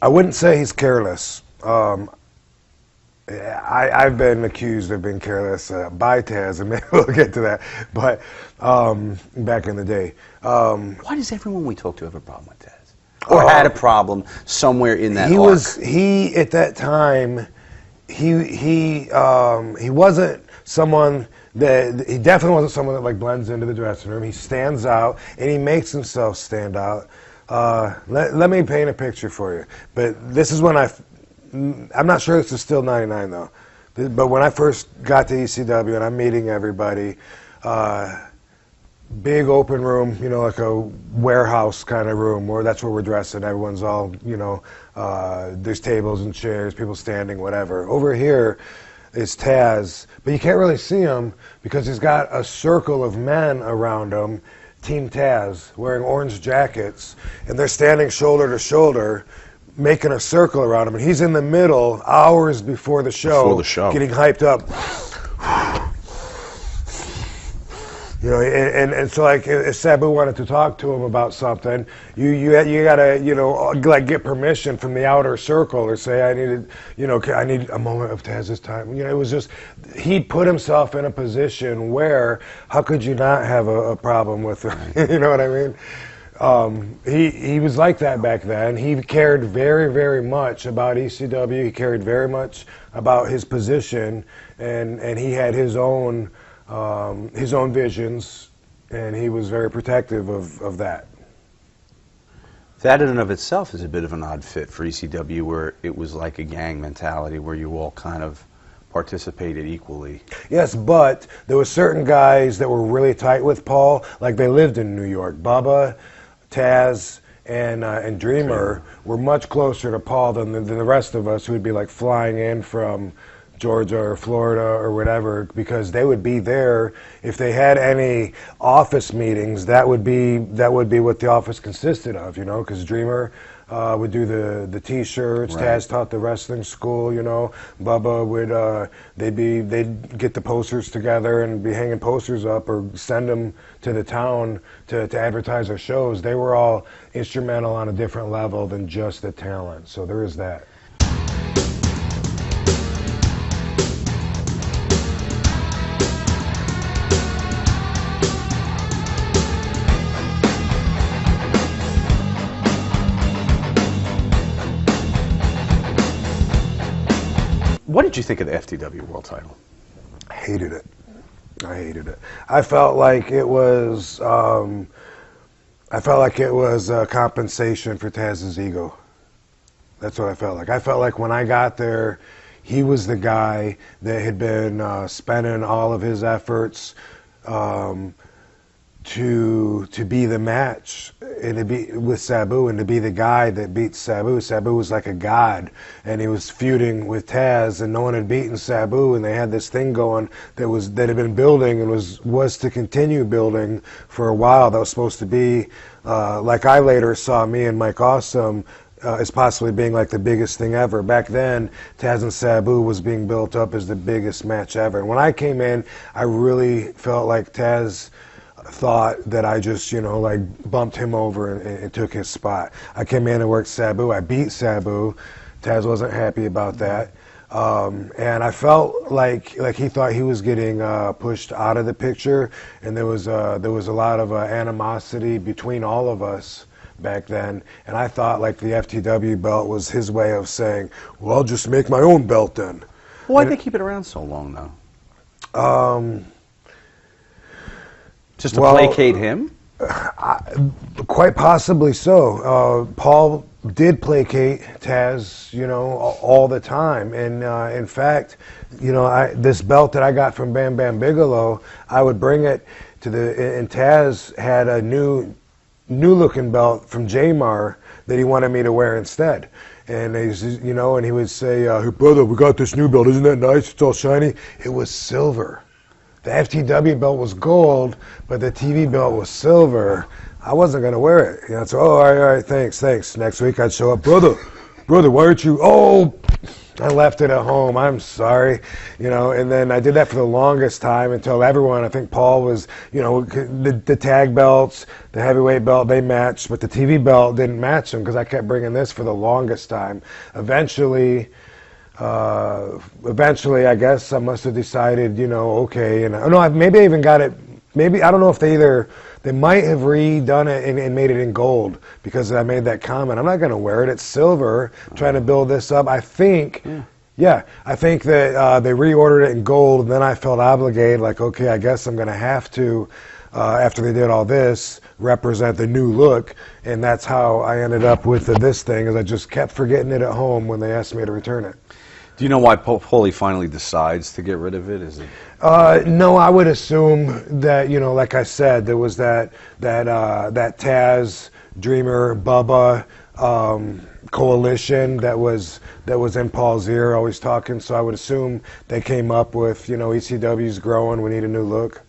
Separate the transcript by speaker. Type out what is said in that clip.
Speaker 1: I wouldn't say he's careless. I've been accused of being careless by Taz, and maybe we'll get to that. But back in the day,
Speaker 2: why does everyone we talk to have a problem with Taz, or had a problem somewhere in that arc?
Speaker 1: He at that time, he wasn't someone that he definitely wasn't someone that like blends into the dressing room. He stands out, and he makes himself stand out. Let me paint a picture for you. But this is when I'm not sure this is still 99 though, but when I first got to ECW and I'm meeting everybody, big open room, you know, like a warehouse kind of room where that's where we're dressing. Everyone's all, you know, there's tables and chairs, people standing, whatever. Over here is Taz, but you can't really see him because he's got a circle of men around him, Team Taz, wearing orange jackets, and they're standing shoulder to shoulder, making a circle around him, and he's in the middle hours before the show. Getting hyped up. You know, and so like if Sabu wanted to talk to him about something, you gotta, you know, like get permission from the outer circle or say I need a moment of Taz's time. You know, it was just he put himself in a position where how could you not have a problem with him? You know what I mean? He was like that back then. He cared very, very much about ECW. He cared very much about his position, and he had his own visions, and he was very protective of that.
Speaker 2: That in and of itself is a bit of an odd fit for ECW, where it was like a gang mentality where you all kind of participated equally.
Speaker 1: Yes, but there were certain guys that were really tight with Paul, like they lived in New York. Bubba, Taz, and Dreamer were much closer to Paul than the rest of us, who would be like flying in from Georgia or Florida or whatever, because they would be there. If they had any office meetings, that would be what the office consisted of, you know, because Dreamer would do the T-shirts. Right. Taz taught the wrestling school, you know. Bubba would they'd get the posters together and be hanging posters up or send them to the town to advertise their shows. They were all instrumental on a different level than just the talent. So there is that.
Speaker 2: What did you think of the FTW World Title?
Speaker 1: I hated it. I felt like it was. I felt like it was compensation for Taz's ego. That's what I felt like. I felt like when I got there, he was the guy that had been spending all of his efforts to be the match and to be with Sabu and to be the guy that beats Sabu. Sabu was like a god, and he was feuding with Taz, and no one had beaten Sabu, and they had this thing going that had been building and was to continue building for a while. That was supposed to be like I later saw me and Mike Awesome as possibly being like the biggest thing ever. Back then, Taz and Sabu was being built up as the biggest match ever. And when I came in, I really felt like Taz thought that I just, you know, like bumped him over and took his spot. I came in and worked Sabu. I beat Sabu. Taz wasn't happy about that. And I felt like he thought he was getting pushed out of the picture, and there was a lot of animosity between all of us back then. And I thought like the FTW belt was his way of saying, well, I'll just make my own belt then.
Speaker 2: Why'd they keep it around so long though? Just to placate him?
Speaker 1: Quite possibly so. Paul did placate Taz, you know, all the time. And in fact, you know, this belt that I got from Bam Bam Bigelow, I would bring it to and Taz had a new looking belt from Jamar that he wanted me to wear instead. And he's, you know, and he would say, hey brother, we got this new belt, isn't that nice? It's all shiny. It was silver. The FTW belt was gold, but the TV belt was silver. I wasn't going to wear it. You know, so, oh, all right, thanks. Next week I'd show up, brother, why aren't you, oh, I left it at home. I'm sorry, you know. And then I did that for the longest time until everyone. I think Paul was, you know, the tag belts, the heavyweight belt, they matched, but the TV belt didn't match them because I kept bringing this for the longest time. Eventually, I guess I must have decided, you know, okay. And no, maybe I even got it. Maybe I don't know if they might have redone it and made it in gold because I made that comment. I'm not going to wear it. It's silver. I'm trying to build this up. I think, I think that they reordered it in gold, and then I felt obligated, like, okay, I guess I'm going to have to, after they did all this, represent the new look, and that's how I ended up with this thing, is I just kept forgetting it at home when they asked me to return it.
Speaker 2: Do you know why Paulie finally decides to get rid of it? Is it?
Speaker 1: No, I would assume that, you know, like I said, there was that Taz, Dreamer, Bubba coalition that was in Paul's ear, always talking. So I would assume they came up with, you know, ECW's growing, we need a new look.